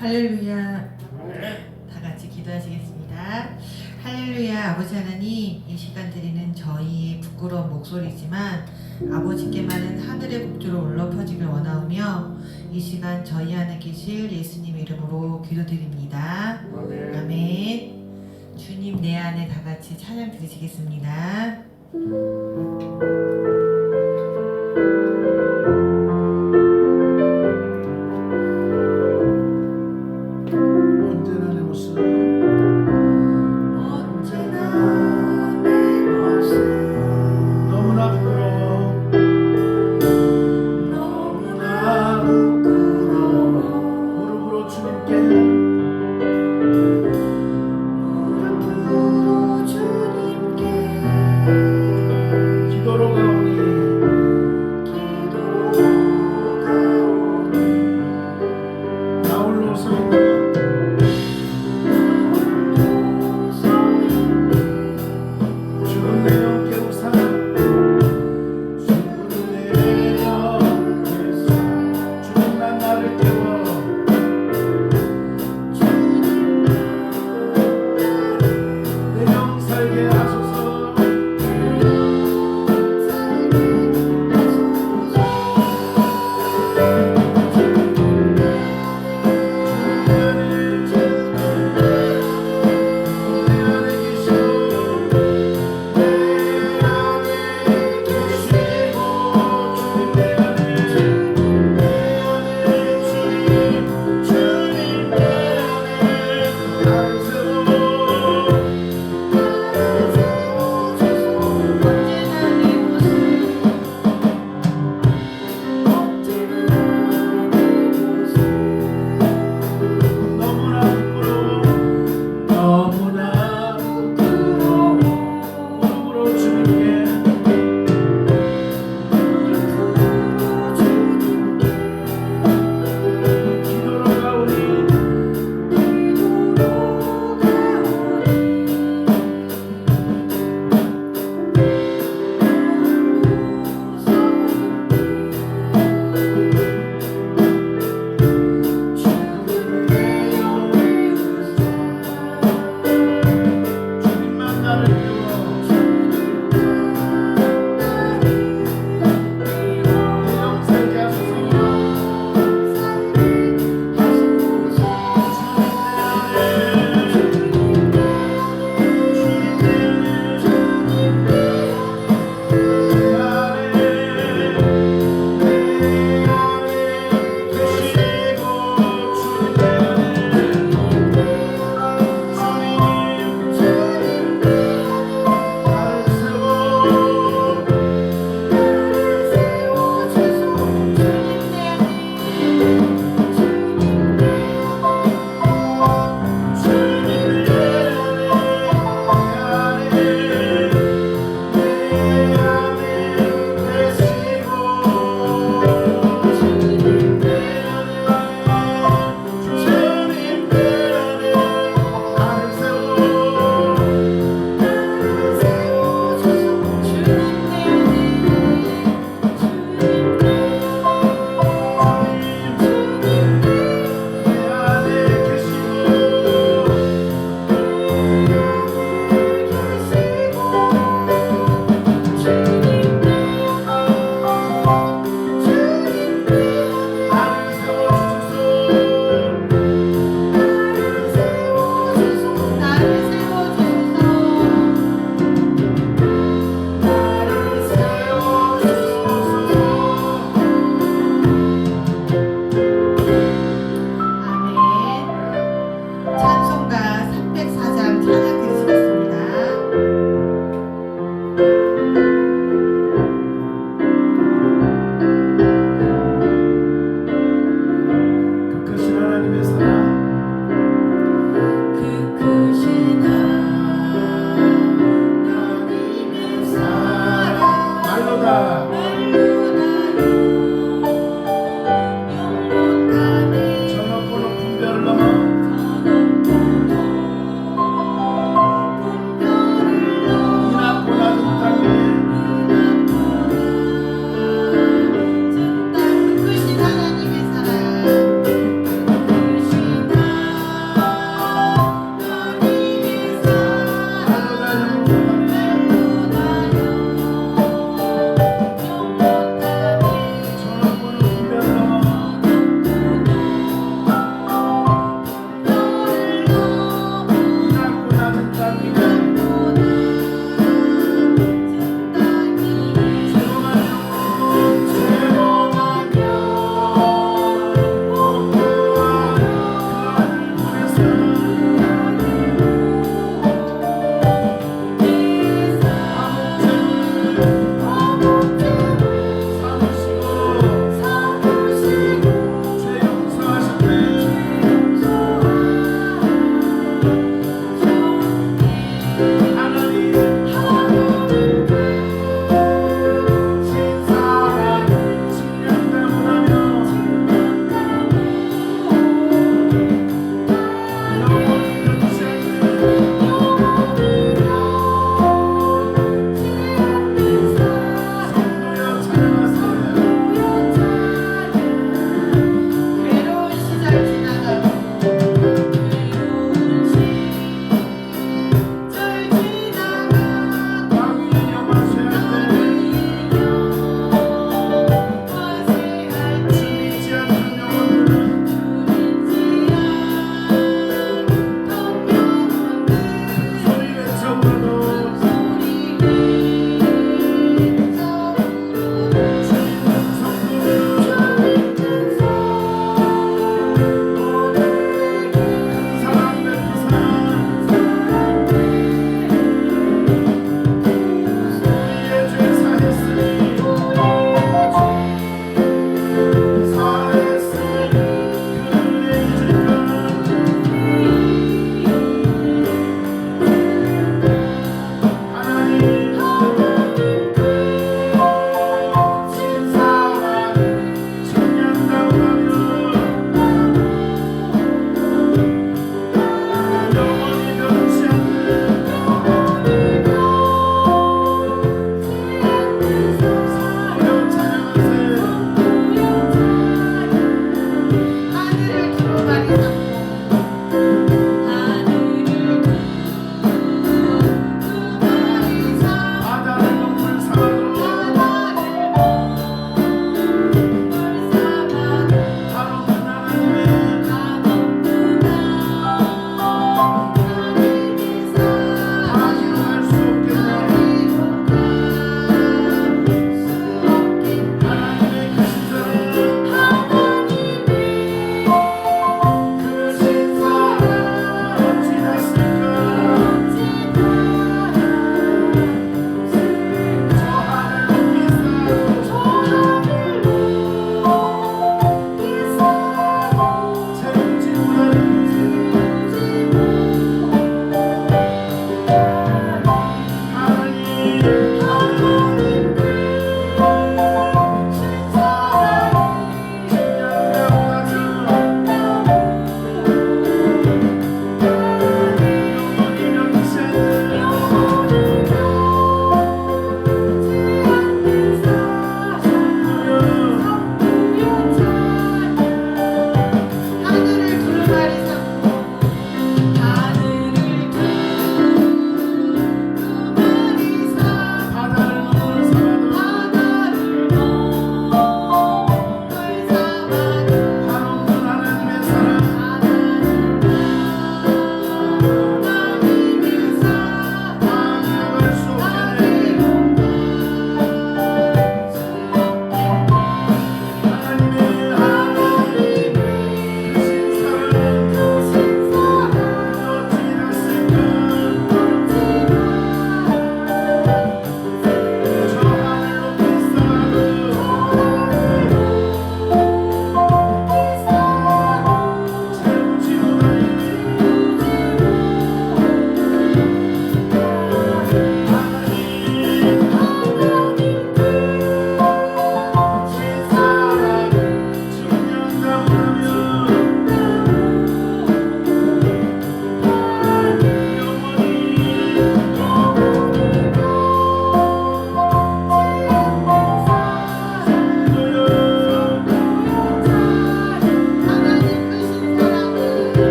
할렐루야. 다 같이 기도하시겠습니다. 할렐루야. 아버지 하나님, 이 시간 드리는 저희의 부끄러운 목소리지만 아버지께만은 하늘의 복주로 울러 퍼지길 원하오며 이 시간 저희 안에 계실 예수님 이름으로 기도드립니다. 아멘. 주님 내 안에 다 같이 찬양 드리시겠습니다.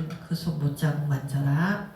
그 손 못자국 만져라.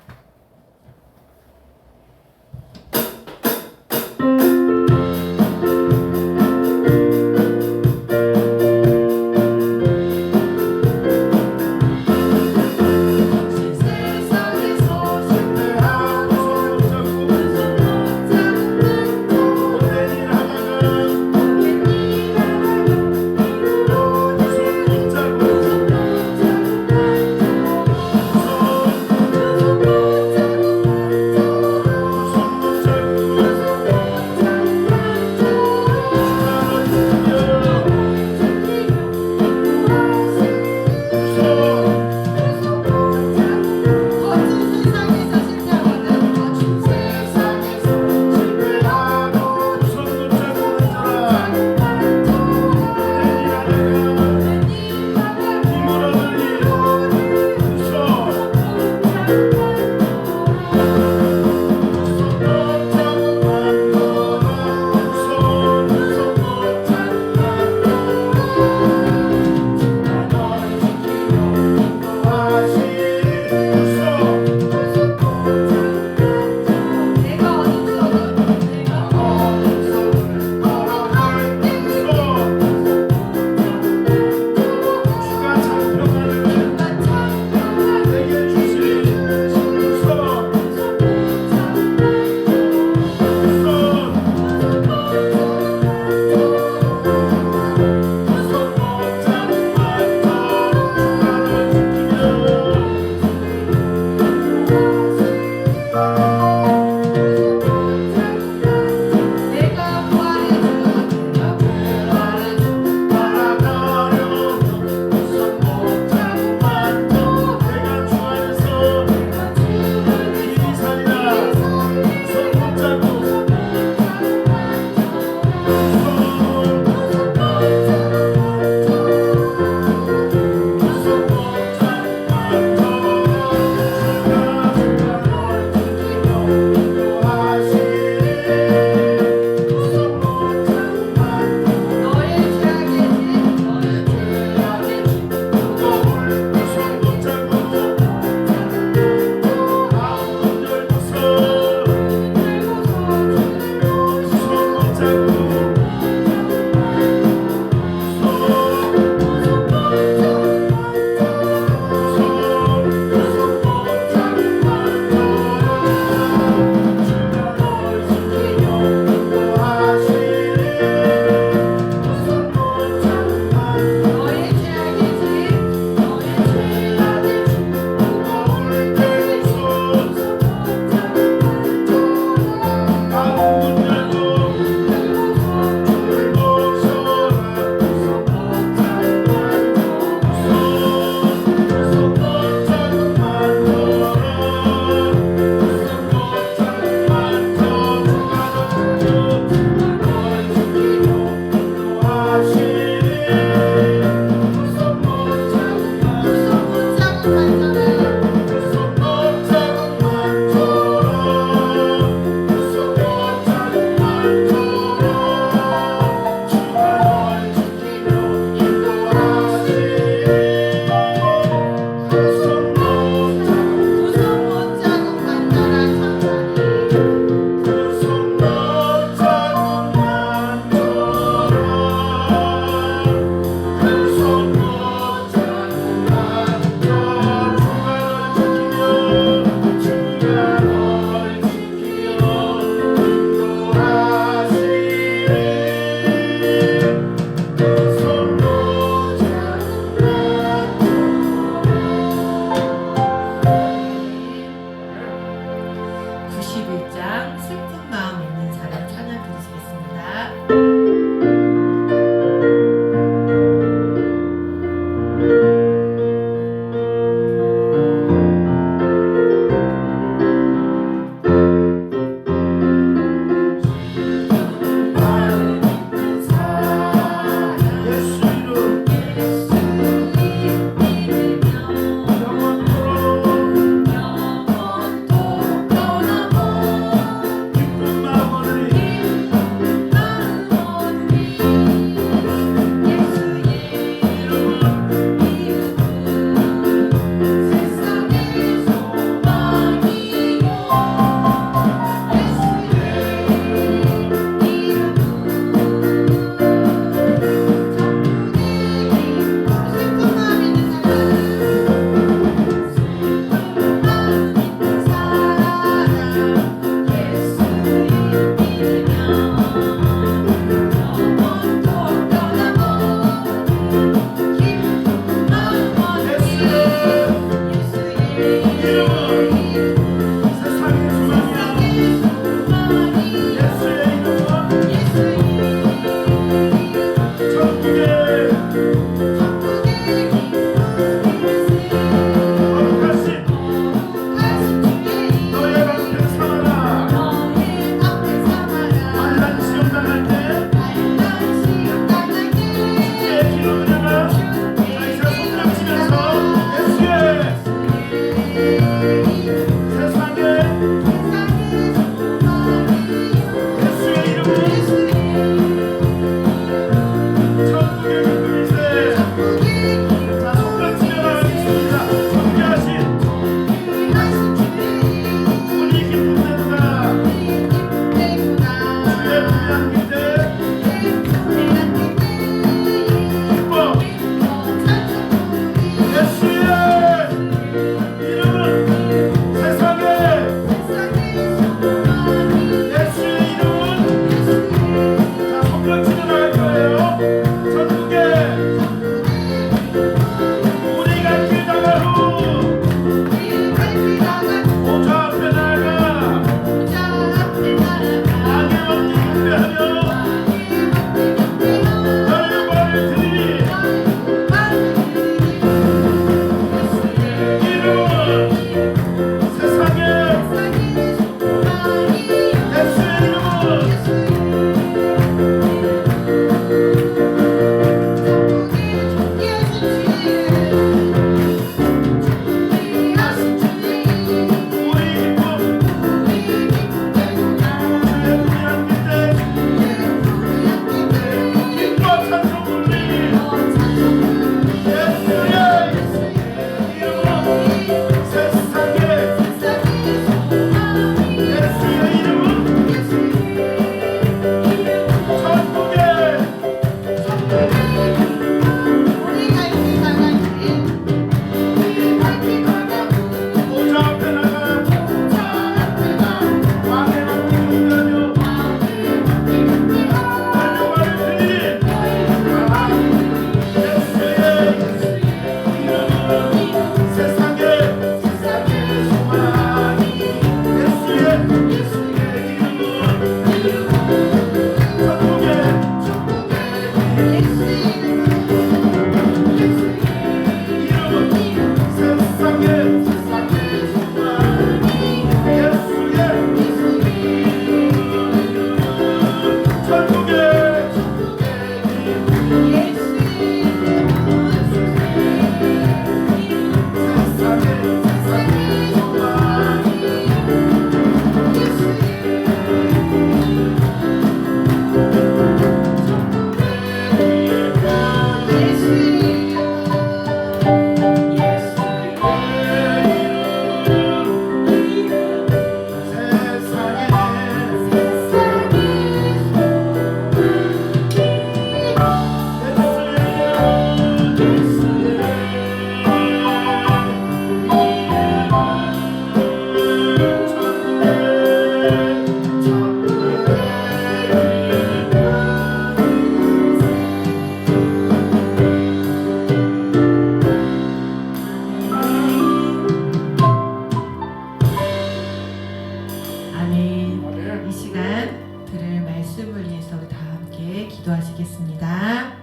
기도하시겠습니다.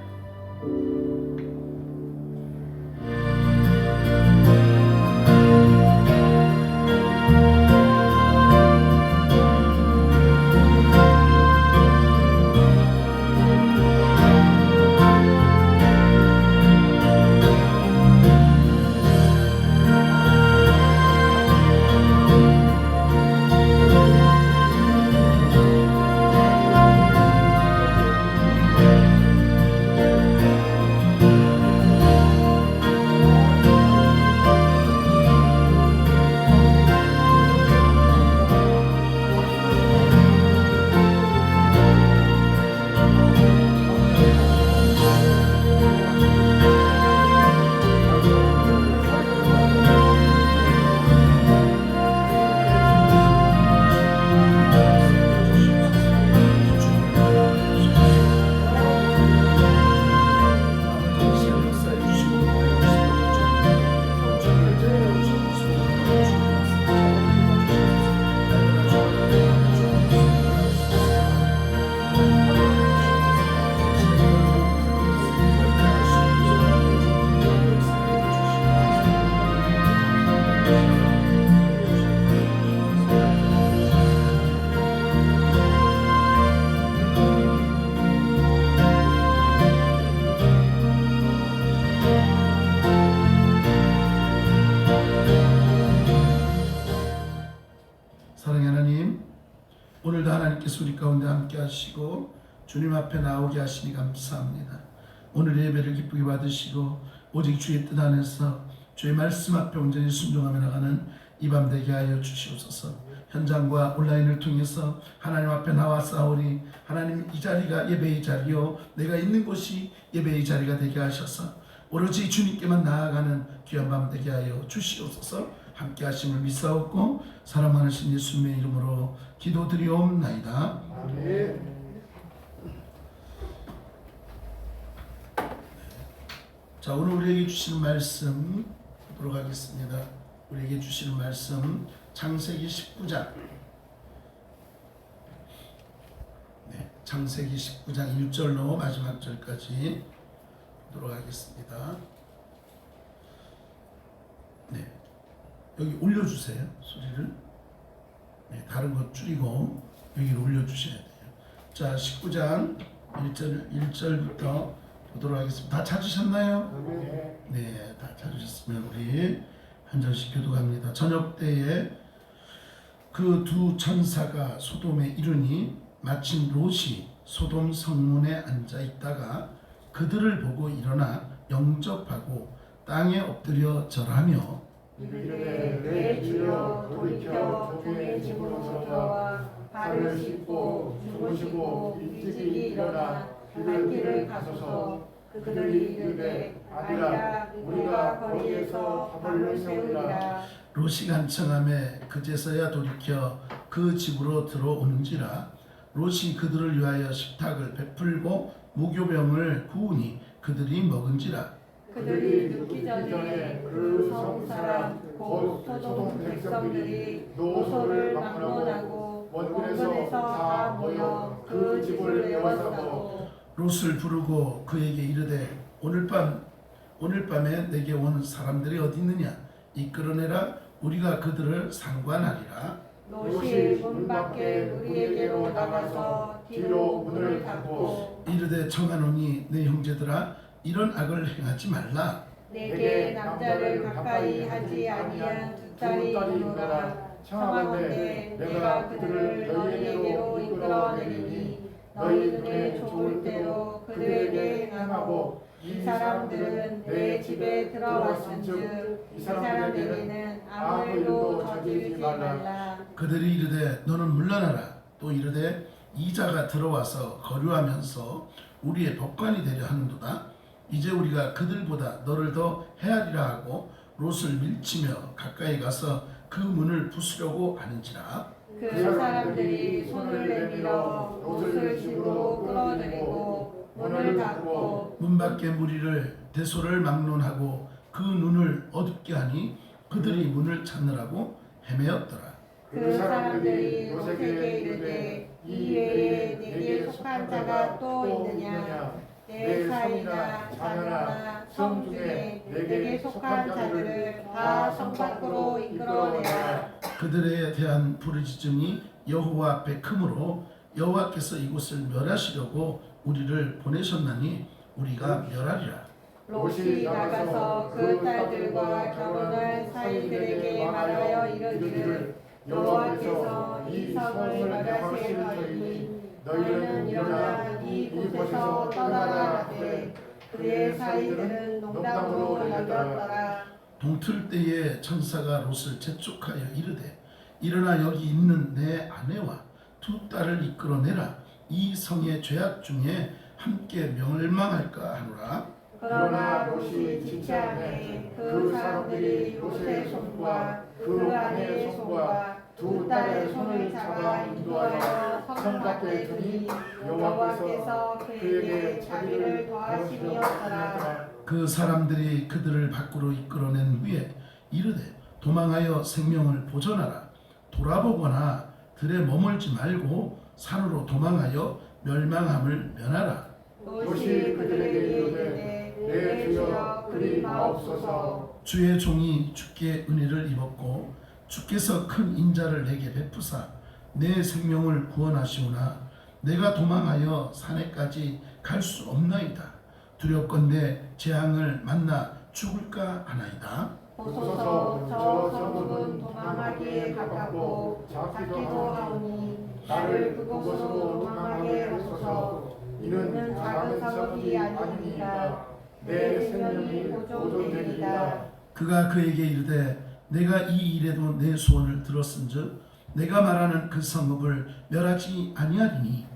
사랑의 하나님, 오늘도 하나님께서 우리 가운데 함께 하시고 주님 앞에 나오게 하시니 감사합니다. 오늘 예배를 기쁘게 받으시고 오직 주의 뜻 안에서 주의 말씀 앞에 온전히 순종하며 나가는 이 밤 되게 하여 주시옵소서. 현장과 온라인을 통해서 하나님 앞에 나와 싸우니 하나님, 이 자리가 예배의 자리요 내가 있는 곳이 예배의 자리가 되게 하셔서 오로지 주님께만 나아가는 귀한 밤 되게 하여 주시옵소서. 함께 하심을 믿사옵고 사랑 많으신 예수님의 이름으로 기도드리옵나이다. 아멘. 자, 오늘 우리에게 주시는 말씀 보도록 하겠습니다. 우리에게 주시는 말씀 창세기 19장 창세기 19장 1절로 마지막 절까지 보도록 하겠습니다. 여기 올려주세요. 소리를. 네, 다른 거 줄이고 여기를 올려주셔야 돼요. 자, 19장 1절부터 보도록 하겠습니다. 다 찾으셨나요? 네, 다 찾으셨으면 우리 한 절씩 교독합니다. 저녁 때에 그 두 천사가 소돔에 이르니 마침 롯이 소돔 성문에 앉아 있다가 그들을 보고 일어나 영접하고 땅에 엎드려 절하며 이르되 내 주여 돌이켜 종의 집으로 들어와 발을 씻고 주무시고 일찍이 일어나 갈 길을 가소서. 그들이 이르되 아니라 우리가 거기에서 밥을 세우리라. 롯이 간청함에 그제서야 돌이켜 그 집으로 들어오는지라. 롯이 그들을 위하여 식탁을 베풀고 무교병을 구우니 그들이 먹은지라. 그들이 눕기 전에 그 성 사람 곧 소돔 백성들이 노소를 막론하고 원근에서 다 모여 그 집을 에워싸고 롯을 부르고 그에게 이르되 오늘 밤에 내게 온 사람들이 어디 있느냐 이끌어내라. 우리가 그들을 상관하리라. 롯이 문 밖에 우리에게로 나가서 뒤로 문을 닫고 이르되 청하노니 내 형제들아 이런 악을 행하지 말라. 내게 남자를 가까이 하지 아니한 두 딸이 있노라. 청하건대 내가 그들을 너희에게로 이끌어내리니 너희 눈에 좋을 대로 그들에게 행하고 이 사람들은 내 집에 들어왔은즉 이 사람들에게는 아무 일도 저지르지 말라. 그들이 이르되 너는 물러나라. 또 이르되 이자가 들어와서 거류하면서 우리의 법관이 되려 하는도다. 이제 우리가 그들보다 너를 더 헤아리라 하고 롯을 밀치며 가까이 가서 그 문을 부수려고 하는지라. 그 사람들이 손을 내밀어 롯을 집으로 끌어들이고 문을 닫고 문 밖에 무리를 대소를 막론하고 그 눈을 어둡게 하니 그들이 문을 찾느라고 헤매었더라. 그 사람들이 롯에게 이르되 이 외에 내게 속한 자가 또 있느냐. 내 사이나 자녀나 성 중에 내게 속한 자들을 다 성 밖으로 이끌어내라. 그들에 대한 부르짖음이 여호와 앞에 크므로 여호와께서 이곳을 멸하시려고 우리를 보내셨나니 우리가 멸하리라. 롯이 나가서 그 딸들과 결혼할 사이들에게 말하여 이르기를 여호와께서 이 성을 멸하시리니 너희는 일어나 이곳에서 떠나라 하되 그의 사이들은 농담으로 여겼더라. 동틀 때에 천사가 롯을 재촉하여 이르되 일어나 여기 있는 내 아내와 두 딸을 이끌어내라. 이 성의 죄악 중에 함께 멸망할까 하노라. 그러나 롯이 지체하매 그 사람들이 롯의 손과 그 아내의 손과 두 딸의 손을 잡아 인도하여 성 밖에 두니 여호와께서 그에게 자비를 더하시니었더라. 그 사람들이 그들을 밖으로 이끌어낸 후에 이르되 도망하여 생명을 보존하라. 돌아보거나 들에 머물지 말고 산으로 도망하여 멸망함을 면하라. 롯이 그들에게 이르되 내 주여 그리 마옵소서. 주의 종이 주께 은혜를 입었고 주께서 큰 인자를 내게 베푸사 내 생명을 구원하시오나 내가 도망하여 산에까지 갈 수 없나이다. 두렵건대 재앙을 만나 죽을까 하나이다. 보소서 저 성읍은 도망하기에 가깝고 작기도 하오니 나를 그곳으로 도망하게 하소서. 이는 작은 성읍이 아니니까 내 생명이 보존되리이다. 그가 그에게 이르되 내가 이 일에도 내 소원을 들었은즉 내가 말하는 그 성읍을 멸하지 아니하리니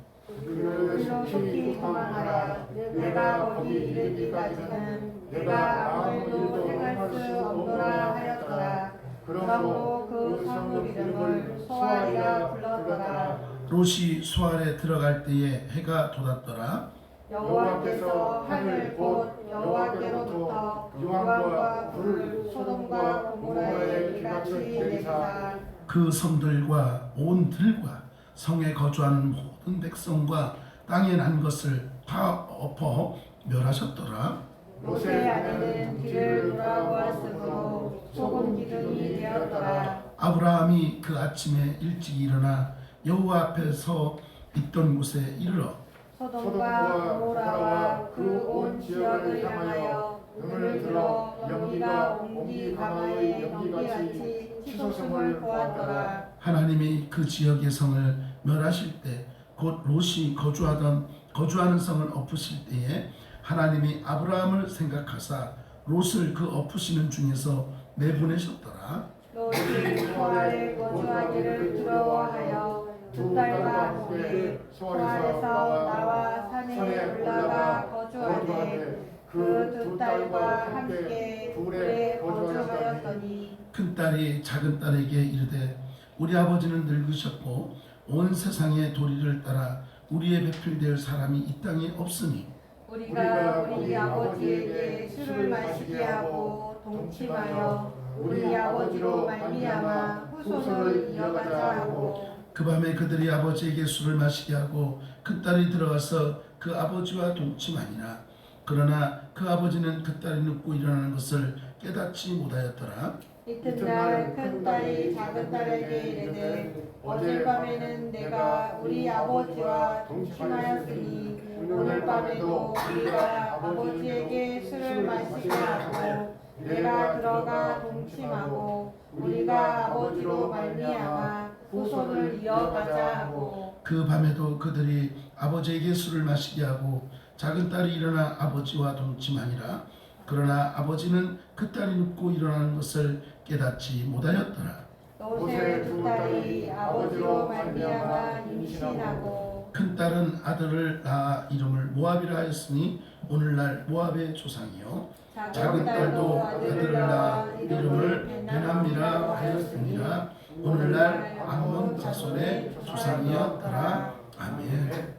그를 속히 도망하라. 내가 거기 이르기까지는 내가 아무 일도 행할 수 없노라 하였더라. 그러므로 그 성읍 이름을 소알이라 불렀더라. 롯이 수알에 들어갈 때에 해가 돋았더라. 여호와께서 하늘 곧 여호와께로부터 유황과 불을 소돔과 고모라에 이같이 내리사 그 성들과 온 들과 성에 거주하는 모든 백성과 땅에 난 것을 다 엎어 멸하셨더라. 롯의 아내는 뒤를 돌아보았으므로 소금 기둥이 되었더라. 아브라함이 그 아침에 일찍 일어나 여호와 앞에 서 있던 곳에 이르러 소돔과 고모라와 그 온 지역을 향하여 눈을 들어 연기가 옹기 강화의 연기같이 치솟음을 보았더라. 하나님이 그 지역의 성을 멸하실 때 곧 롯이 거주하는 성을 엎으실 때에 하나님이 아브라함을 생각하사 롯을 그 엎으시는 중에서 내보내셨더라. 롯이 소알에 거주하기를 두려워하여 두 딸과 함께 소알에서 나와 산에 올라가 거주하되 그 두 딸과 함께 둘에 거주하였더니 큰 딸이 작은 딸에게 이르되 우리 아버지는 늙으셨고 온 세상의 도리를 따라 우리의 배필될 사람이 이 땅에 없으니 우리가 우리 아버지에게 술을 마시게 하고 동침하여 우리 아버지로 말미암아 후손을 이어가자 하고 그 밤에 그들이 아버지에게 술을 마시게 하고 큰 딸이 들어가서 그 아버지와 동침하니라. 그러나 그 아버지는 그 딸이 눕고 일어나는 것을 깨닫지 못하였더라. 이튿날 큰 딸이 작은 딸에게 이르되 어젯밤에는 내가 우리 아버지와 동침하였으니 오늘 밤에도 우리가 아버지에게 술을 마시게 하고 내가 들어가 동침하고 우리가 아버지로 말미암아 후손을 이어가자 하고 그 밤에도 그들이 아버지에게 술을 마시게 하고 작은 딸이 일어나 아버지와 동침하니라. 그러나 아버지는 그 딸이 눕고 일어나는 것을 깨닫지 못하였더라. 롯의 두 딸이 아버지로 말미암아 임신하고 큰 딸은 아들을 낳아 이름을 모압이라 하였으니 오늘날 모압의 조상이요 작은 딸도 아들을 낳아 이름을 베남이라 하였으니라. 오늘날 암몬 자손의 조상이었더라. 아멘.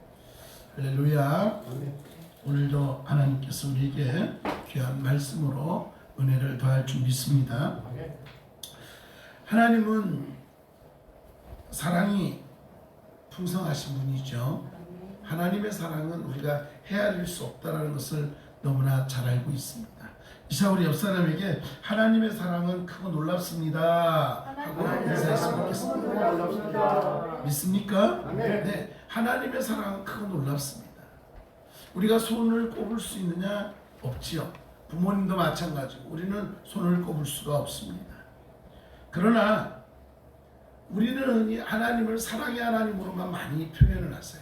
할렐루야. 오늘도 하나님께서 우리에게 귀한 말씀으로 은혜를 더할 줄 믿습니다. 하나님은 사랑이 풍성하신 분이죠. 하나님의 사랑은 우리가 헤아릴 수 없다는 것을 너무나 잘 알고 있습니다. 이사 우리 옆 사람에게 하나님의 사랑은 크고 놀랍습니다 하고 인사했으면 좋겠습니다. 믿습니까? 네, 하나님의 사랑은 크고 놀랍습니다. 우리가 손을 꼽을 수 있느냐? 없지요. 부모님도 마찬가지고 우리는 손을 꼽을 수가 없습니다. 그러나 우리는 흔히 하나님을 사랑의 하나님으로만 많이 표현을 하세요.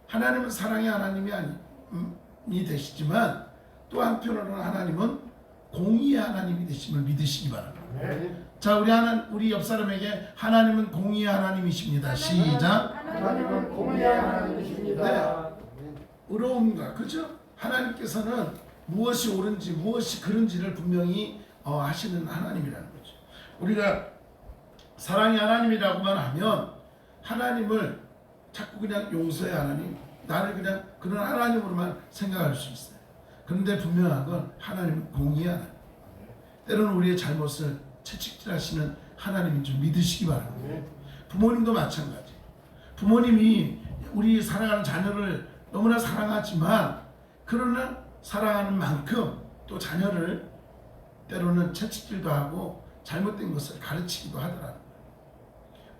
하나님은 사랑의 하나님이 되시지만 또 한편으로는 하나님은 공의의 하나님이 되심을 믿으시기 바랍니다. 자, 우리 옆 사람에게 하나님은 공의의 하나님이십니다. 시작. 하나님은 공의의 하나님이십니다. 네. 의로움과 그죠? 하나님께서는 무엇이 옳은지 무엇이 그른지를 분명히 하시는 하나님이라는 거죠. 우리가 사랑의 하나님이라고만 하면 하나님을 자꾸 그냥 용서의 하나님, 나를 그냥 그런 하나님으로만 생각할 수 있어요. 그런데 분명한 건 하나님은 공의의 하나님, 때로는 우리의 잘못을 채찍질하시는 하나님인 줄 믿으시기 바랍니다. 부모님도 마찬가지. 부모님이 우리 사랑하는 자녀를 너무나 사랑하지만 그러나 사랑하는 만큼 또 자녀를 때로는 채찍질도 하고 잘못된 것을 가르치기도 하더라고요.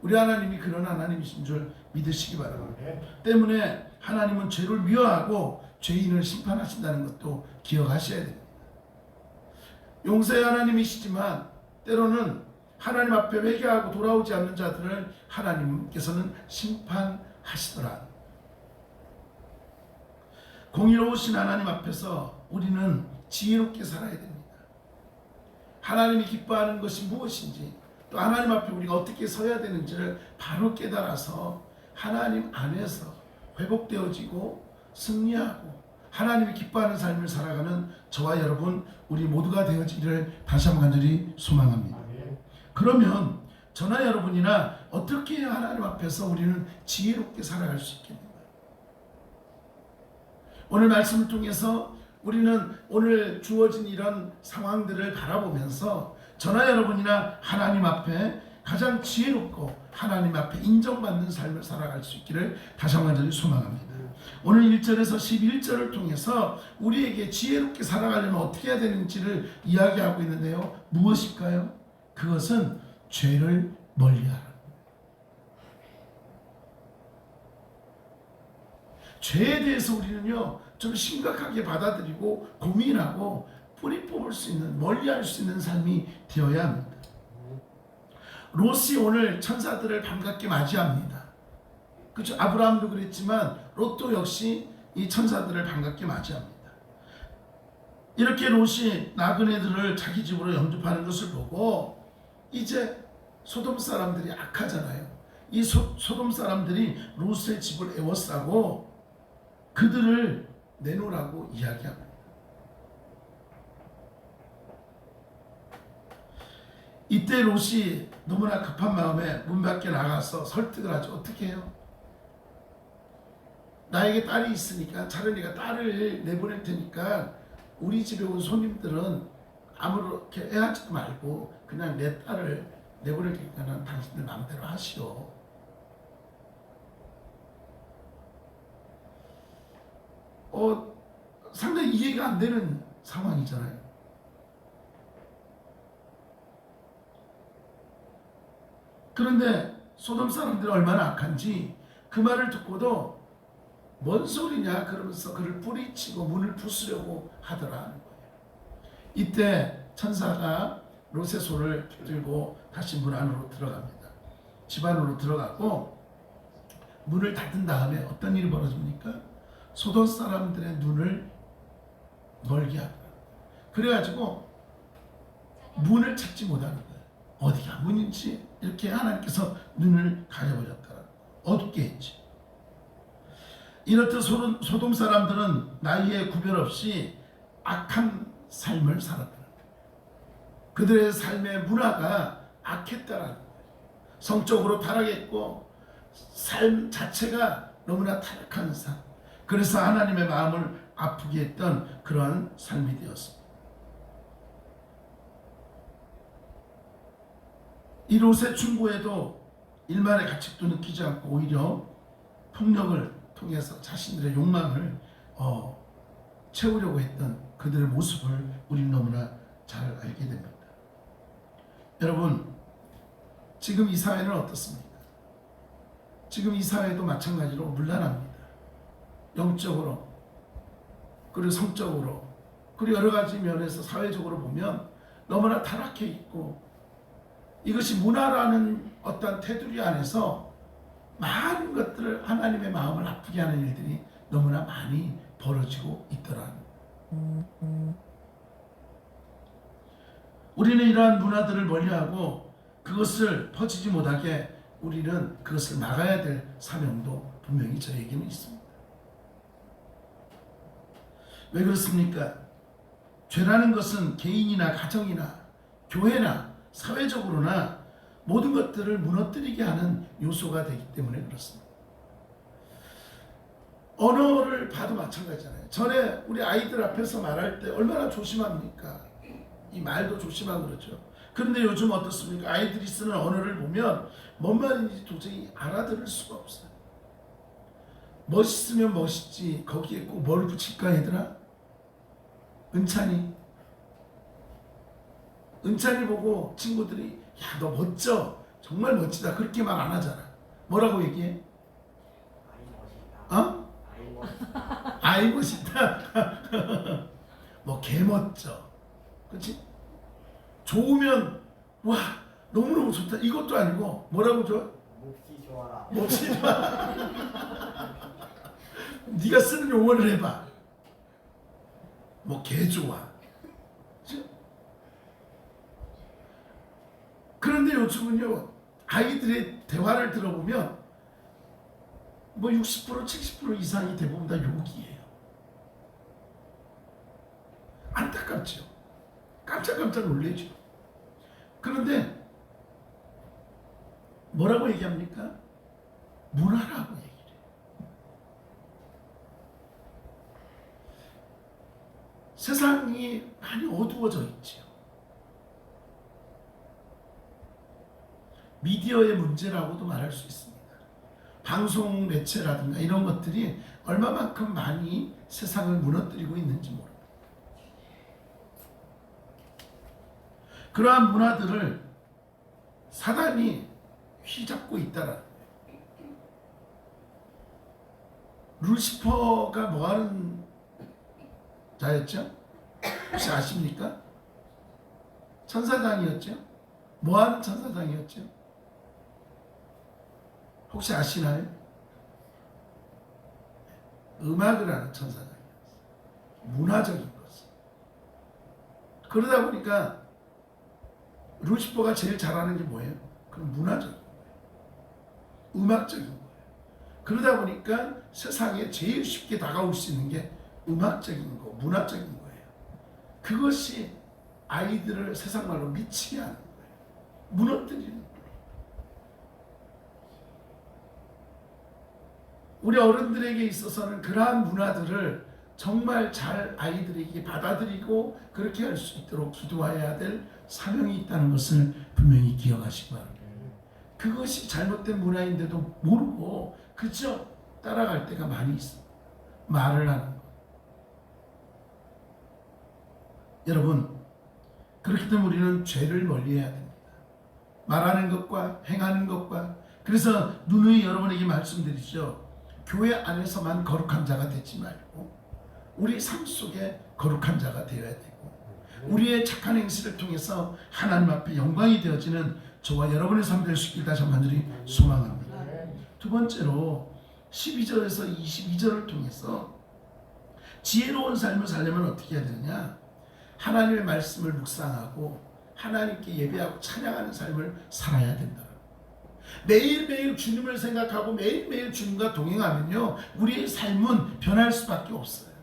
우리 하나님이 그런 하나님이신 줄 믿으시기 바랍니다. 때문에 하나님은 죄를 미워하고 죄인을 심판하신다는 것도 기억하셔야 됩니다. 용서의 하나님이시지만 때로는 하나님 앞에 회개하고 돌아오지 않는 자들을 하나님께서는 심판하시더라. 공의로우신 하나님 앞에서 우리는 지혜롭게 살아야 됩니다. 하나님이 기뻐하는 것이 무엇인지 또 하나님 앞에 우리가 어떻게 서야 되는지를 바로 깨달아서 하나님 안에서 회복되어지고 승리하고 하나님이 기뻐하는 삶을 살아가는 저와 여러분 우리 모두가 되어지기를 다시 한번 간절히 소망합니다. 그러면 저나 여러분이나 어떻게 해야 하나님 앞에서 우리는 지혜롭게 살아갈 수 있겠는가? 오늘 말씀을 통해서 우리는 오늘 주어진 이런 상황들을 바라보면서 저나 여러분이나 하나님 앞에 가장 지혜롭고 하나님 앞에 인정받는 삶을 살아갈 수 있기를 다시 한번 간절히 소망합니다. 오늘 1절에서 11절을 통해서 우리에게 지혜롭게 살아가려면 어떻게 해야 되는지를 이야기하고 있는데요. 무엇일까요? 그것은 죄를 멀리하라. 죄에 대해서 우리는요 좀 심각하게 받아들이고 고민하고 뿌리 뽑을 수 있는, 멀리할 수 있는 삶이 되어야 합니다. 롯이 오늘 천사들을 반갑게 맞이합니다. 그렇죠? 아브라함도 그랬지만 롯도 역시 이 천사들을 반갑게 맞이합니다. 이렇게 롯이 나그네들을 자기 집으로 영접하는 것을 보고 이제 소돔 사람들이 악하잖아요. 이 소돔 사람들이 롯의 집을 에워싸고 그들을 내놓으라고 이야기합니다. 이때 롯이 너무나 급한 마음에 문 밖에 나가서 설득을 하죠. 어떻게 해요? 나에게 딸이 있으니까 차라리 내가 딸을 내보낼 테니까 우리 집에 온 손님들은 아무렇게 애하지도 말고 그냥 내 딸을 내보낼 테니까는 당신들 마음대로 하시오. 상당히 이해가 안 되는 상황이잖아요. 그런데 소돔 사람들이 얼마나 악한지 그 말을 듣고도 뭔 소리냐 그러면서 그를 뿌리치고 문을 부수려고 하더라 하는 거예요. 이때 천사가 롯의 손을 들고 다시 문 안으로 들어갑니다. 집 안으로 들어가고 문을 닫은 다음에 어떤 일이 벌어집니까? 소돔 사람들의 눈을 멀게 하더라. 그래가지고 문을 찾지 못하는 거예요. 어디가 문인지 이렇게 하나님께서 눈을 가려버렸더라. 어둡게 했지. 이렇듯 소돔 사람들은 나이에 구별 없이 악한 삶을 살았더라. 그들의 삶의 문화가 악했다라는 거예요. 성적으로 타락했고 삶 자체가 너무나 타락한 삶. 그래서 하나님의 마음을 아프게 했던 그러한 삶이 되었습니다. 이 롯의 충고에도 일말의 가책도 느끼지 않고 오히려 폭력을 통해서 자신들의 욕망을 채우려고 했던 그들의 모습을 우리는 너무나 잘 알게 됩니다. 여러분, 지금 이 사회는 어떻습니까? 지금 이 사회도 마찬가지로 문란합니다. 영적으로, 그리고 성적으로, 그리고 여러 가지 면에서 사회적으로 보면 너무나 타락해 있고, 이것이 문화라는 어떤 테두리 안에서 많은 것들을 하나님의 마음을 아프게 하는 일들이 너무나 많이 벌어지고 있더라. 우리는 이러한 문화들을 멀리하고 그것을 퍼지지 못하게 우리는 그것을 막아야 될 사명도 분명히 저에게는 있습니다. 왜 그렇습니까? 죄라는 것은 개인이나 가정이나 교회나 사회적으로나 모든 것들을 무너뜨리게 하는 요소가 되기 때문에 그렇습니다. 언어를 봐도 마찬가지잖아요. 전에 우리 아이들 앞에서 말할 때 얼마나 조심합니까? 이 말도 조심하고 그러죠. 그런데 요즘 어떻습니까? 아이들이 쓰는 언어를 보면 뭔 말인지 도저히 알아들을 수가 없어요. 멋있으면 멋있지 거기에 꼭 뭘 붙일까 얘들아? 은찬이 보고 친구들이 야, 너 멋져. 정말 멋지다. 그렇게 말 안 하잖아. 뭐라고 얘기해? 아이 멋있다. 뭐 개멋져. 그렇지? 좋으면 와 너무너무 좋다. 이것도 아니고 뭐라고 좋아? 몹시 좋아라. 몹시 좋아. 네가 쓰는 용어를 해봐. 뭐 개 좋아. 그런데 요즘은요 아이들의 대화를 들어보면 뭐 60% 70% 이상이 대부분 다 욕이에요. 안타깝죠. 깜짝깜짝 놀래죠. 그런데 뭐라고 얘기합니까? 문화라고 얘기를 해요. 세상이 많이 어두워져 있죠. 미디어의 문제라고도 말할 수 있습니다. 방송 매체라든가 이런 것들이 얼마만큼 많이 세상을 무너뜨리고 있는지 모릅니다. 그러한 문화들을 사단이 휘잡고 있다라는 거예요. 루시퍼가 뭐하는 자였죠? 혹시 아십니까? 천사장이었죠? 뭐하는 천사장이었죠? 혹시 아시나요? 음악을 하는 천사장이었어요. 문화적인 것을. 그러다 보니까 루시퍼가 제일 잘하는 게 뭐예요? 그럼 문화적인 거예요. 음악적인 거예요. 그러다 보니까 세상에 제일 쉽게 다가올 수 있는 게 음악적인 거, 문화적인 거예요. 그것이 아이들을 세상 말로 미치게 하는 거예요. 무너뜨리는 거예요. 우리 어른들에게 있어서는 그러한 문화들을 정말 잘 아이들에게 받아들이고 그렇게 할 수 있도록 기도해야 될 사명이 있다는 것을 분명히 기억하시기 바랍니다. 그것이 잘못된 문화인데도 모르고 그저 따라갈 때가 많이 있어. 말을 하는 것. 여러분, 그렇기 때문에 우리는 죄를 멀리해야 됩니다. 말하는 것과 행하는 것과. 그래서 누누이 여러분에게 말씀드리죠. 교회 안에서만 거룩한 자가 되지 말고 우리 삶 속에 거룩한 자가 되어야 되고 우리의 착한 행실을 통해서 하나님 앞에 영광이 되어지는 저와 여러분의 삶 될 수 있길 다시 한번 간절히 소망합니다. 두 번째로 12절에서 22절을 통해서 지혜로운 삶을 살려면 어떻게 해야 되느냐? 하나님의 말씀을 묵상하고 하나님께 예배하고 찬양하는 삶을 살아야 된다. 매일매일 주님을 생각하고 매일매일 주님과 동행하면요 우리의 삶은 변할 수밖에 없어요.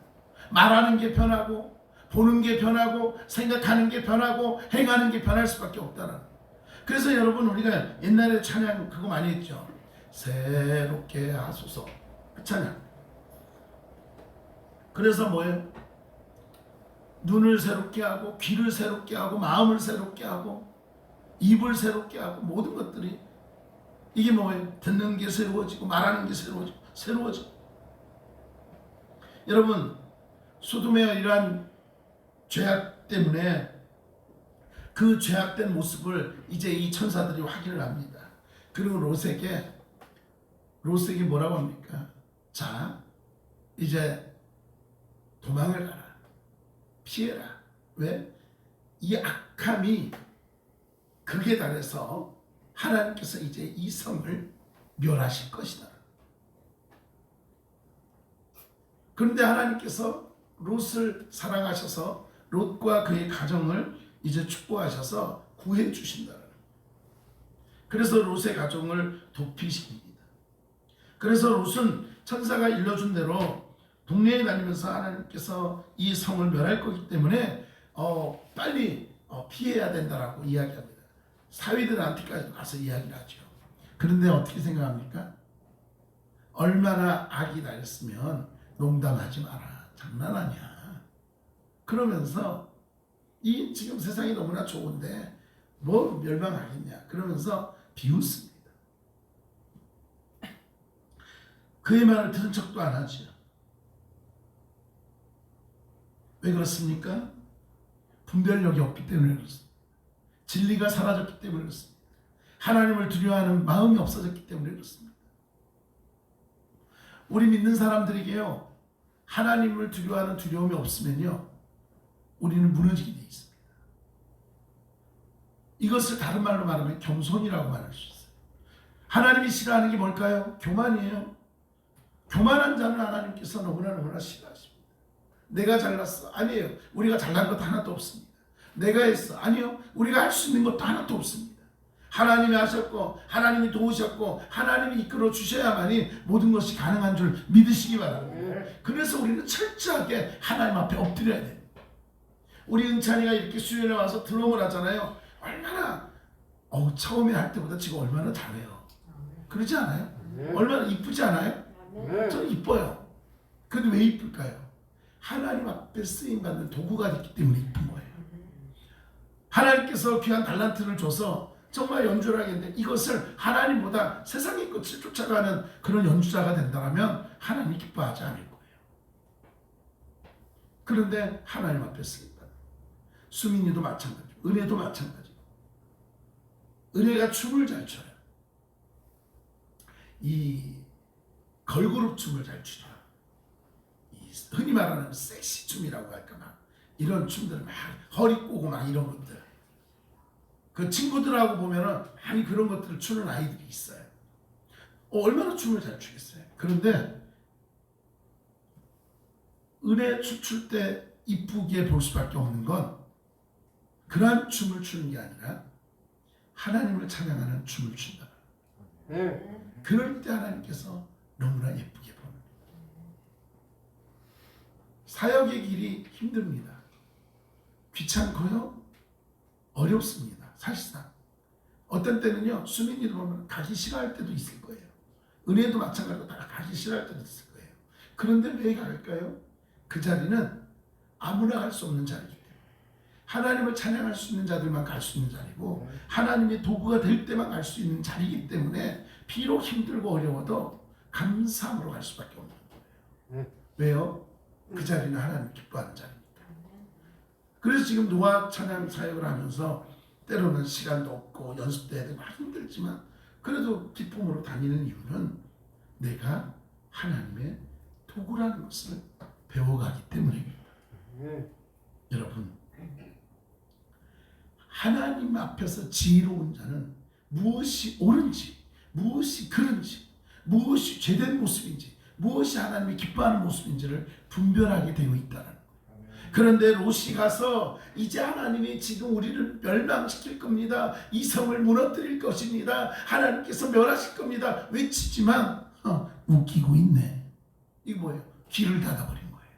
말하는 게 변하고 보는 게 변하고 생각하는 게 변하고 행하는 게 변할 수밖에 없다는 거예요. 그래서 여러분 우리가 옛날에 찬양 그거 많이 했죠. 새롭게 하소서 그 찬양. 그래서 뭐예요? 눈을 새롭게 하고 귀를 새롭게 하고 마음을 새롭게 하고 입을 새롭게 하고 모든 것들이 이게 뭐예요? 듣는 게 새로워지고 말하는 게 새로워지고 여러분 소돔의 이러한 죄악 때문에 그 죄악된 모습을 이제 이 천사들이 확인을 합니다. 그리고 롯에게 뭐라고 합니까? 자 이제 도망을 가라. 피해라. 왜? 이 악함이 극에 달해서 하나님께서 이제 이 성을 멸하실 것이다. 그런데 하나님께서 롯을 사랑하셔서 롯과 그의 가정을 이제 축복하셔서 구해 주신다. 그래서 롯의 가정을 돕히십니다. 그래서 롯은 천사가 일러준 대로 동네에 다니면서 하나님께서 이 성을 멸할 거기 때문에 빨리 피해야 된다라고 이야기합니다. 사위들한테까지 가서 이야기를 하죠. 그런데 어떻게 생각합니까? 얼마나 악이 날렸으면 농담하지 마라. 장난 아니야. 그러면서 이 지금 세상이 너무나 좋은데 뭐 멸망하겠냐. 그러면서 비웃습니다. 그의 말을 들은 척도 안 하죠. 왜 그렇습니까? 분별력이 없기 때문에 그렇습니다. 진리가 사라졌기 때문에 그렇습니다. 하나님을 두려워하는 마음이 없어졌기 때문에 그렇습니다. 우리 믿는 사람들에게요 하나님을 두려워하는 두려움이 없으면요 우리는 무너지게 되어 있습니다. 이것을 다른 말로 말하면 겸손이라고 말할 수 있어요. 하나님이 싫어하는 게 뭘까요? 교만이에요. 교만한 자는 하나님께서 너무나 싫어하십니다. 내가 잘났어. 아니에요. 우리가 잘난 것 하나도 없습니다. 내가 했어. 아니요. 우리가 할 수 있는 것도 하나도 없습니다. 하나님이 하셨고 하나님이 도우셨고 하나님이 이끌어 주셔야만이 모든 것이 가능한 줄 믿으시기 바랍니다. 그래서 우리는 철저하게 하나님 앞에 엎드려야 돼요. 우리 은찬이가 이렇게 수요일에 와서 드럼을 하잖아요. 얼마나 처음에 할 때보다 지금 얼마나 잘해요. 그러지 않아요? 얼마나 이쁘지 않아요? 저는 이뻐요. 근데 왜 이쁠까요? 하나님 앞에 쓰임받는 도구가 됐기 때문에 이쁜 거예요. 하나님께서 귀한 달란트를 줘서 정말 연주를 하겠는데 이것을 하나님보다 세상의 끝을 쫓아가는 그런 연주자가 된다면 하나님이 기뻐하지 않을 거예요. 그런데 하나님 앞에 쓰겠다. 수민이도 마찬가지고 은혜도 마찬가지고 은혜가 춤을 잘 춰요. 이 걸그룹 춤을 잘 추죠. 이 흔히 말하는 섹시 춤이라고 할까 막 이런 춤들 막 허리 꼬고 막 이런 것들. 그 친구들하고 보면은 많이 그런 것들을 추는 아이들이 있어요. 얼마나 춤을 잘 추겠어요. 그런데 은혜 춤출 때 이쁘게 볼 수밖에 없는 건 그러한 춤을 추는 게 아니라 하나님을 찬양하는 춤을 춘다. 그럴 때 하나님께서 너무나 예쁘게 보는 거예요. 사역의 길이 힘듭니다. 귀찮고요. 어렵습니다. 사실상 어떤 때는요 수민이를 보면 가기 싫어할 때도 있을 거예요. 은혜도 마찬가지로 다 가기 싫어할 때도 있을 거예요. 그런데 왜 갈까요? 그 자리는 아무나 갈 수 없는 자리이기 때문에 하나님을 찬양할 수 있는 자들만 갈 수 있는 자리고 하나님의 도구가 될 때만 갈 수 있는 자리이기 때문에 비록 힘들고 어려워도 감사함으로 갈 수밖에 없는 거예요. 왜요? 그 자리는 하나님 기뻐하는 자리니까. 그래서 지금 노아 찬양 사역을 하면서 때로는 시간도 없고 연습도 해야 되고 힘들지만 그래도 기쁨으로 다니는 이유는 내가 하나님의 도구라는 것을 배워가기 때문입니다. 여러분, 하나님 앞에서 지혜로운 자는 무엇이 옳은지, 무엇이 그른지, 무엇이 죄된 모습인지, 무엇이 하나님이 기뻐하는 모습인지를 분별하게 되어 있다는 거예요. 그런데 롯이 가서 이제 하나님이 지금 우리를 멸망시킬 겁니다. 이 성을 무너뜨릴 것입니다. 하나님께서 멸하실 겁니다. 외치지만 웃기고 있네. 이거 뭐예요? 귀를 닫아버린 거예요.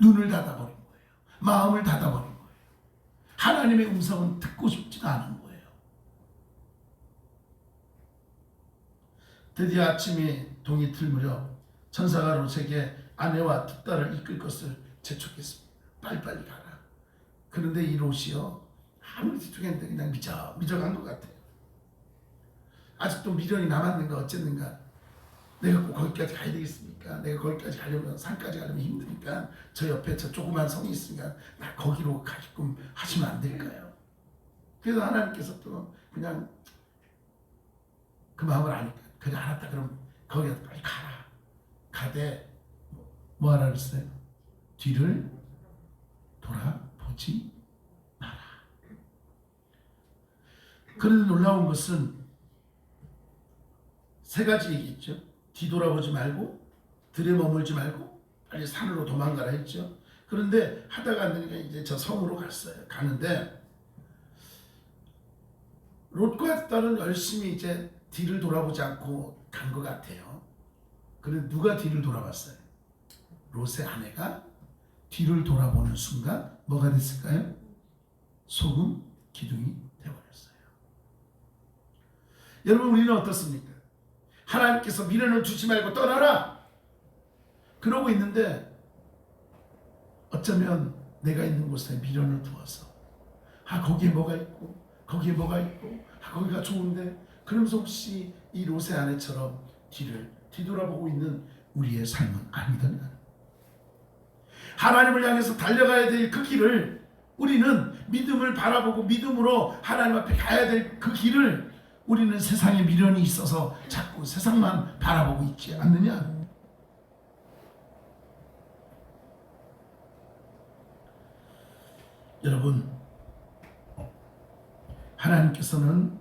눈을 닫아버린 거예요. 마음을 닫아버린 거예요. 하나님의 음성은 듣고 싶지도 않은 거예요. 드디어 아침이 동이 틀 무렵 천사가 롯에게 아내와 두 딸을 이끌 것을 재촉했습니다. 빨리빨리 가라. 그런데 이 롯이요 아무리 뒤쪽했는데 그냥 미적한 것 같아요. 아직도 미련이 남았는가 어쨌는가. 내가 꼭 거기까지 가야 되겠습니까? 내가 거기까지 가려면 산까지 가려면 힘드니까 저 옆에 저 조그만 성이 있으니까 나 거기로 가게끔 하시면 안 될까요? 그래서 하나님께서 또 그냥 그 마음을 아니까 그냥 알았다 그럼 거기에 빨리 가라. 가되 뭐 하라 그랬어요? 뒤를 돌아보지 마라. 그런데 놀라운 것은 세 가지 얘기했죠. 뒤돌아보지 말고 들에 머물지 말고 빨리 산으로 도망가라 했죠. 그런데 하다가 안 되니까 이제 저 성으로 갔어요. 가는데 롯과 딸은 열심히 이제 뒤를 돌아보지 않고 간 것 같아요. 그런데 누가 뒤를 돌아봤어요? 롯의 아내가 뒤를 돌아보는 순간 뭐가 됐을까요? 소금 기둥이 되어버렸어요. 여러분 우리는 어떻습니까? 하나님께서 미련을 두지 말고 떠나라 그러고 있는데 어쩌면 내가 있는 곳에 미련을 두어서 거기에 뭐가 있고 거기에 뭐가 있고 거기가 좋은데 그러면서 혹시 이 롯의 아내처럼 뒤돌아보고 있는 우리의 삶은 아니더냐. 하나님을 향해서 달려가야 될 그 길을 우리는 믿음을 바라보고 믿음으로 하나님 앞에 가야 될 그 길을 우리는 세상에 미련이 있어서 자꾸 세상만 바라보고 있지 않느냐. 여러분 하나님께서는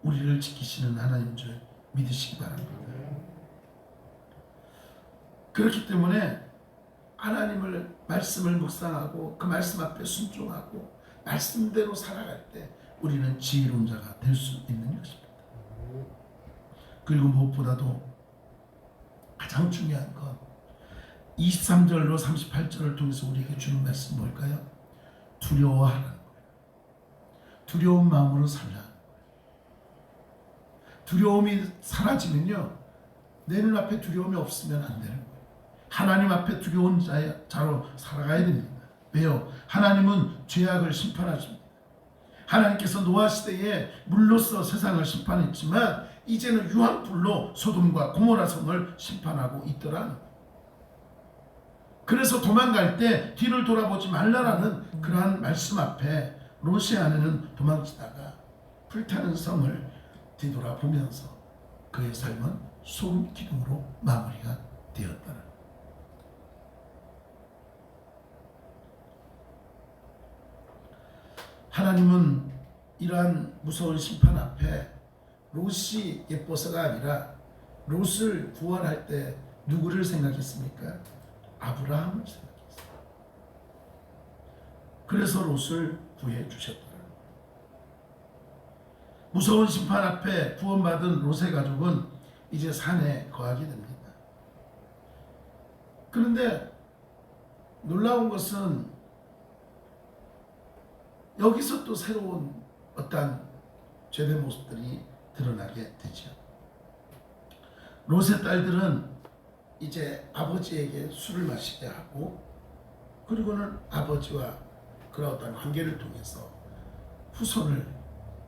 우리를 지키시는 하나님인 줄 믿으시기 바랍니다. 그렇기 때문에 하나님을 말씀을 묵상하고 그 말씀 앞에 순종하고 말씀대로 살아갈 때 우리는 지혜로운 자가 될 수 있는 것입니다. 그리고 무엇보다도 가장 중요한 건 23절로 38절을 통해서 우리에게 주는 말씀 뭘까요? 두려워하라는 거예요. 두려운 마음으로 살라는 거예요. 두려움이 사라지면요 내 눈앞에 두려움이 없으면 안 되는 거예요. 하나님 앞에 두려운 자로 살아가야 됩니다. 왜요? 하나님은 죄악을 심판하십니다. 하나님께서 노아 시대에 물로써 세상을 심판했지만 이제는 유황불로 소돔과 고모라 성을 심판하고 있더라는 거예요. 그래서 도망갈 때 뒤를 돌아보지 말라라는 그러한 말씀 앞에 롯의 아내는 도망치다가 불타는 성을 뒤돌아보면서 그의 삶은 소금 기둥으로 마무리가 되었더라. 하나님은 이러한 무서운 심판 앞에 롯이 예뻐서가 아니라 롯을 구원할 때 누구를 생각했습니까? 아브라함을 생각했어요. 그래서 롯을 구해 주셨더라. 무서운 심판 앞에 구원받은 롯의 가족은 이제 산에 거하게 됩니다. 그런데 놀라운 것은 여기서 또 새로운 어떤 죄된 모습들이 드러나게 되죠. 롯의 딸들은 이제 아버지에게 술을 마시게 하고, 그리고는 아버지와 그런 어떤 관계를 통해서 후손을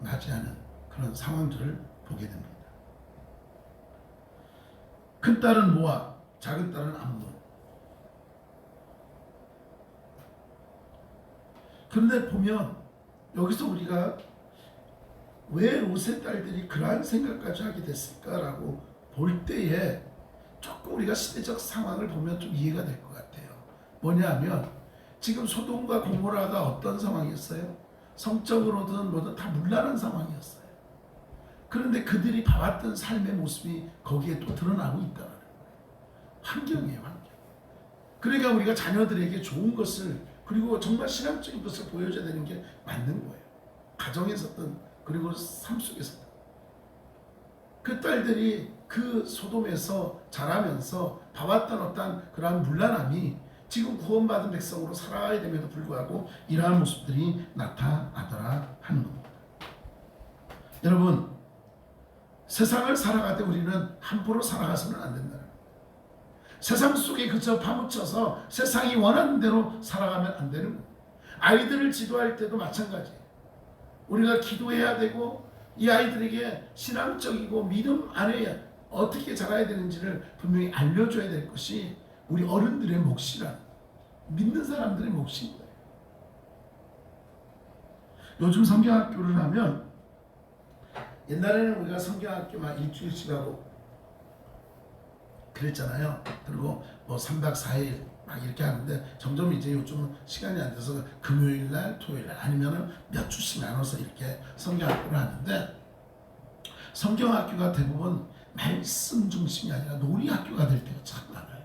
맞이하는 그런 상황들을 보게 됩니다. 큰 딸은 모압, 작은 딸은 암몬. 그런데 보면 여기서 우리가 왜 롯의 딸들이 그러한 생각까지 하게 됐을까라고 볼 때에 조금 우리가 시대적 상황을 보면 좀 이해가 될 것 같아요. 뭐냐면 지금 소돔과 고모라가 어떤 상황이었어요? 성적으로든 뭐든 다 문란한 상황이었어요. 그런데 그들이 봐왔던 삶의 모습이 거기에 또 드러나고 있다는 거예요. 환경이에요, 환경. 그러니까 우리가 자녀들에게 좋은 것을, 그리고 정말 신앙적인 것을 보여줘야 되는 게 맞는 거예요. 가정에서든 그리고 삶 속에서든. 그 딸들이 그 소돔에서 자라면서 봐왔던 어떤 그러한 문란함이 지금 구원받은 백성으로 살아가야 됨에도 불구하고 이러한 모습들이 나타나더라 하는 겁니다. 여러분, 세상을 살아갈 때 우리는 함부로 살아가서는 안 된다. 세상 속에 그저 파묻혀서 세상이 원하는 대로 살아가면 안 되는 거예요. 아이들을 지도할 때도 마찬가지예요. 우리가 기도해야 되고 이 아이들에게 신앙적이고 믿음 안에 어떻게 자라야 되는지를 분명히 알려줘야 될 것이 우리 어른들의 몫이라, 믿는 사람들의 몫인 거예요. 요즘 성경학교를 하면, 옛날에는 우리가 성경학교만 일주일씩 하고 그랬잖아요. 그리고 뭐 3박 4일 막 이렇게 하는데 점점 이제 요즘은 시간이 안 돼서 금요일날, 토요일날 아니면은 몇 주씩 나눠서 이렇게 성경학교를 하는데, 성경학교가 대부분 말씀 중심이 아니라 놀이학교가 될 때가 참 많아요.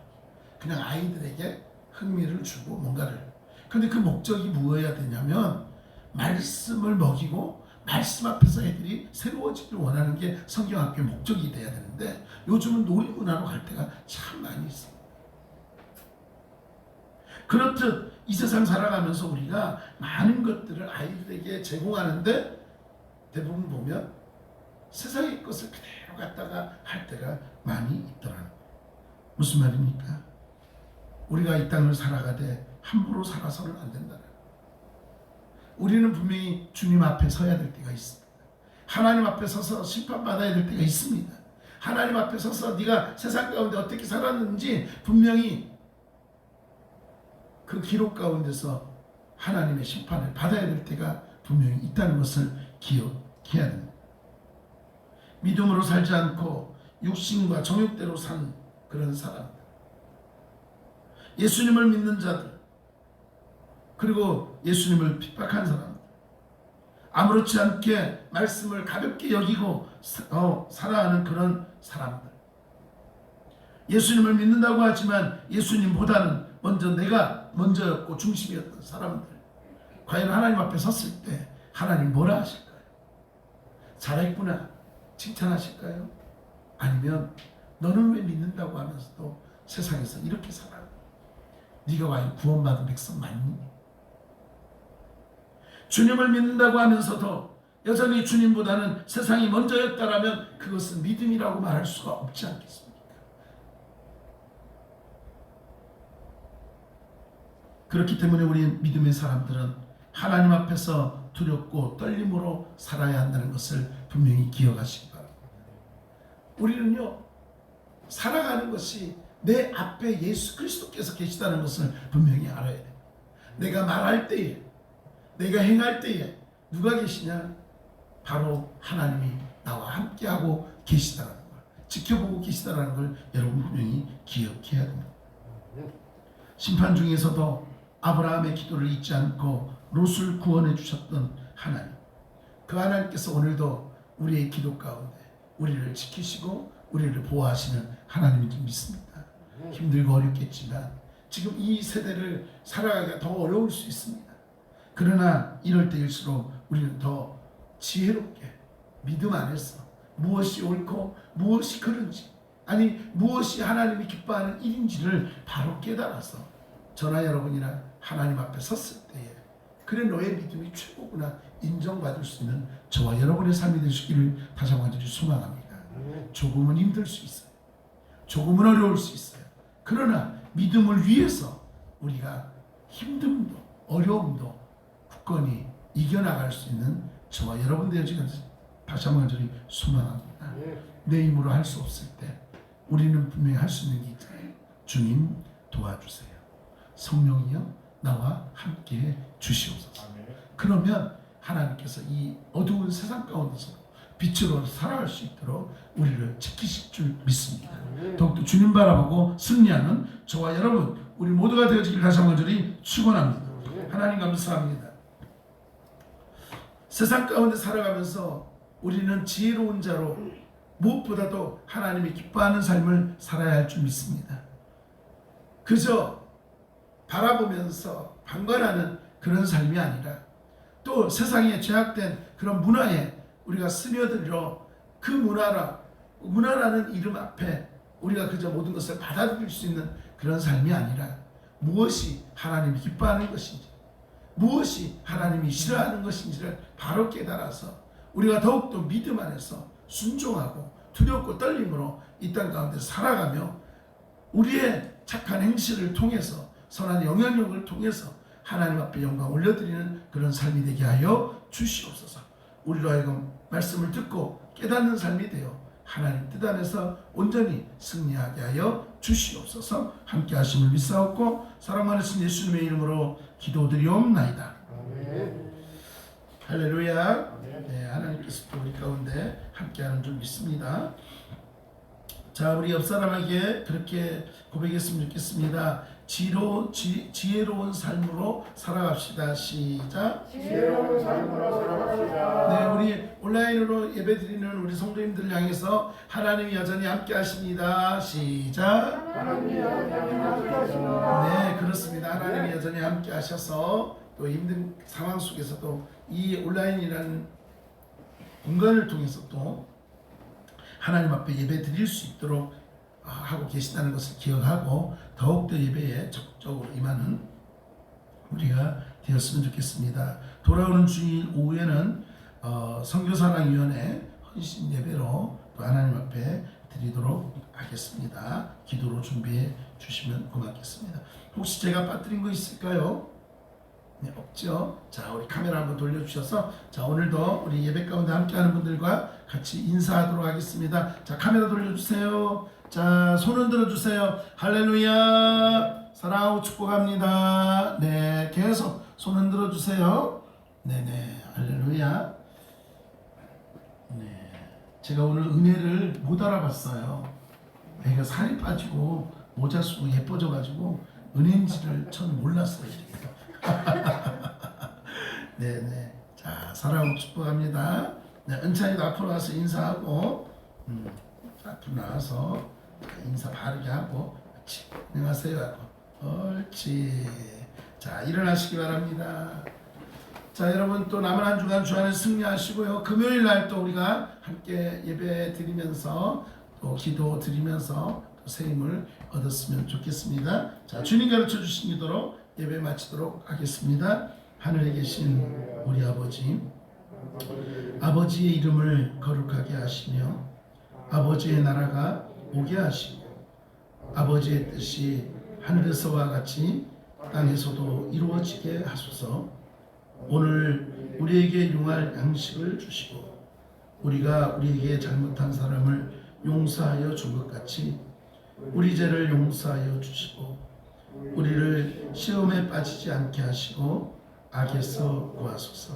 그냥 아이들에게 흥미를 주고 뭔가를. 근데 그 목적이 무엇이어야 되냐면 말씀을 먹이고 말씀 앞에서 애들이 새로워지길 원하는 게 성경학교의 목적이 돼야 되는데, 요즘은 놀이문화로 갈 때가 참 많이 있습니다. 그렇듯 이 세상 살아가면서 우리가 많은 것들을 아이들에게 제공하는데 대부분 보면 세상의 것을 그대로 갖다가 할 때가 많이 있더라는 거예요. 무슨 말입니까? 우리가 이 땅을 살아가되 함부로 살아서는 안 된다는 거예요. 우리는 분명히 주님 앞에 서야 될 때가 있습니다. 하나님 앞에 서서 심판받아야 될 때가 있습니다. 하나님 앞에 서서 네가 세상 가운데 어떻게 살았는지 분명히 그 기록 가운데서 하나님의 심판을 받아야 될 때가 분명히 있다는 것을 기억해야 됩니다. 믿음으로 살지 않고 육신과 정욕대로 산 그런 사람들, 예수님을 믿는 자들, 그리고 예수님을 핍박한 사람들, 아무렇지 않게 말씀을 가볍게 여기고 살아가는 그런 사람들, 예수님을 믿는다고 하지만 예수님보다는 내가 먼저였고 중심이었던 사람들, 과연 하나님 앞에 섰을 때 하나님 뭐라 하실까요? 잘했구나 칭찬하실까요? 아니면 너는 왜 믿는다고 하면서도 세상에서 이렇게 살아? 네가 과연 구원받은 백성 맞니? 주님을 믿는다고 하면서도 여전히 주님보다는 세상이 먼저였다라면 그것은 믿음이라고 말할 수가 없지 않겠습니까? 그렇기 때문에 우리 믿음의 사람들은 하나님 앞에서 두렵고 떨림으로 살아야 한다는 것을 분명히 기억하시기 바랍니다. 우리는요, 살아가는 것이 내 앞에 예수 그리스도께서 계시다는 것을 분명히 알아야 돼요. 내가 말할 때에, 내가 행할 때에 누가 계시냐? 바로 하나님이 나와 함께하고 계시다는 걸, 지켜보고 계시다는 걸 여러분 분명히 기억해야 됩니다. 심판 중에서도 아브라함의 기도를 잊지 않고 롯을 구원해 주셨던 하나님, 그 하나님께서 오늘도 우리의 기도 가운데 우리를 지키시고 우리를 보호하시는 하나님인 줄 믿습니다. 힘들고 어렵겠지만 지금 이 세대를 살아가기가 더 어려울 수 있습니다. 그러나 이럴 때일수록 우리는 더 지혜롭게 믿음 안에서 무엇이 옳고 무엇이 그른지, 아니 무엇이 하나님이 기뻐하는 일인지를 바로 깨달아서 저나 여러분이나 하나님 앞에 섰을 때에 그래 너의 믿음이 최고구나 인정받을 수 있는 저와 여러분의 삶이 되시기를 다시 한번 소망합니다. 조금은 힘들 수 있어요. 조금은 어려울 수 있어요. 그러나 믿음을 위해서 우리가 힘듦도 어려움도 굳건히 이겨나갈 수 있는 저와 여러분 되어지기를 다시 한번 소망합니다. 내 힘으로 할 수 없을 때 우리는 분명히 할 수 있는 게 있잖아요. 주님 도와주세요. 성령이여 나와 함께 주시옵소서. 그러면 하나님께서 이 어두운 세상 가운데서 빛으로 살아갈 수 있도록 우리를 지키실 줄 믿습니다. 더욱더 주님 바라보고 승리하는 저와 여러분 우리 모두가 되어지길 다시 한번 축원합니다. 하나님 감사합니다. 세상 가운데 살아가면서 우리는 지혜로운 자로 무엇보다도 하나님이 기뻐하는 삶을 살아야 할 줄 믿습니다. 그저 바라보면서 방관하는 그런 삶이 아니라 또 세상에 죄악된 그런 문화에 우리가 스며들어 그 문화라는 이름 앞에 우리가 그저 모든 것을 받아들일 수 있는 그런 삶이 아니라 무엇이 하나님이 기뻐하는 것인지 무엇이 하나님이 싫어하는 것인지를 바로 깨달아서 우리가 더욱더 믿음 안에서 순종하고 두렵고 떨림으로 이 땅 가운데 살아가며 우리의 착한 행실을 통해서 선한 영향력을 통해서 하나님 앞에 영광 올려드리는 그런 삶이 되게 하여 주시옵소서. 우리로 하여금 말씀을 듣고 깨닫는 삶이 되어 하나님 뜻 안에서 온전히 승리하게 하여 주시옵소서. 함께 하심을 믿사옵고 사랑 많으신 예수님의 이름으로 기도드리옵나이다. 할렐루야. 네, 하나님께서 또 우리 가운데 함께하는 줄 믿습니다. 자, 우리 옆 사람에게 그렇게 고백했으면 좋겠습니다. 지혜로운 삶으로 살아갑시다. 시작. 지혜로운 삶으로 살아갑시다. 네, 우리 온라인으로 예배드리는 우리 성도님들 향해서 하나님이 여전히 함께 하십니다. 시작. 하나님이 여전히 함께 하십니다. 네, 그렇습니다. 하나님이 여전히 함께 하셔서 또 힘든 상황 속에서도 이 온라인이라는 공간을 통해서 또 하나님 앞에 예배 드릴 수 있도록 하고 계시다는 것을 기억하고 더욱더 예배에 적극적으로 임하는 우리가 되었으면 좋겠습니다. 돌아오는 주일 오후에는 선교사랑위원회 헌신 예배로 또 하나님 앞에 드리도록 하겠습니다. 기도로 준비해 주시면 고맙겠습니다. 혹시 제가 빠뜨린 거 있을까요? 네, 없죠? 자, 우리 카메라 한번 돌려주셔서 자, 오늘도 우리 예배 가운데 함께하는 분들과 같이 인사하도록 하겠습니다. 자, 카메라 돌려주세요. 자, 손 흔들어 주세요. 할렐루야. 사랑하고 축복합니다. 네, 계속 손 흔들어 주세요. 네네, 할렐루야. 네, 제가 오늘 은혜를 못 알아봤어요. 애가 살이 빠지고 모자 쓰고 예뻐져가지고 은혜인지를 전 몰랐어요. 네네. 자, 사랑하고 축복합니다. 네, 은찬이도 앞으로 와서 인사하고, 앞으로 나와서 인사 바르게 하고, 옳지. 안녕하세요 하고, 옳지. 자, 일어나시기 바랍니다. 자, 여러분 또 남은 한 주간 주 안에 승리하시고요. 금요일 날 또 우리가 함께 예배 드리면서 또 기도 드리면서 또 새 힘을 얻었으면 좋겠습니다. 자, 주님 가르쳐 주신 기도로 예배 마치도록 하겠습니다. 하늘에 계신 우리 아버지, 아버지의 이름을 거룩하게 하시며 아버지의 나라가 오게 하시고 아버지의 뜻이 하늘에서와 같이 땅에서도 이루어지게 하소서. 오늘 우리에게 용할 양식을 주시고 우리가 우리에게 잘못한 사람을 용서하여 준 것 같이 우리 죄를 용서하여 주시고 우리를 시험에 빠지지 않게 하시고 악에서 구하소서.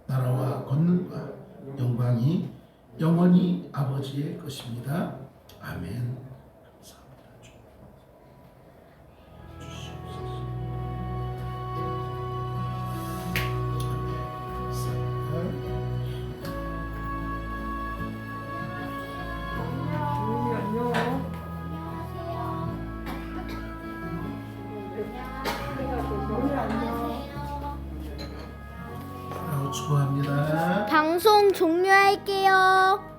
나라와 권능과 영광이 영원히 아버지의 것입니다. 아멘. 감사합니다. 축복합니다. 방송 종료할게요.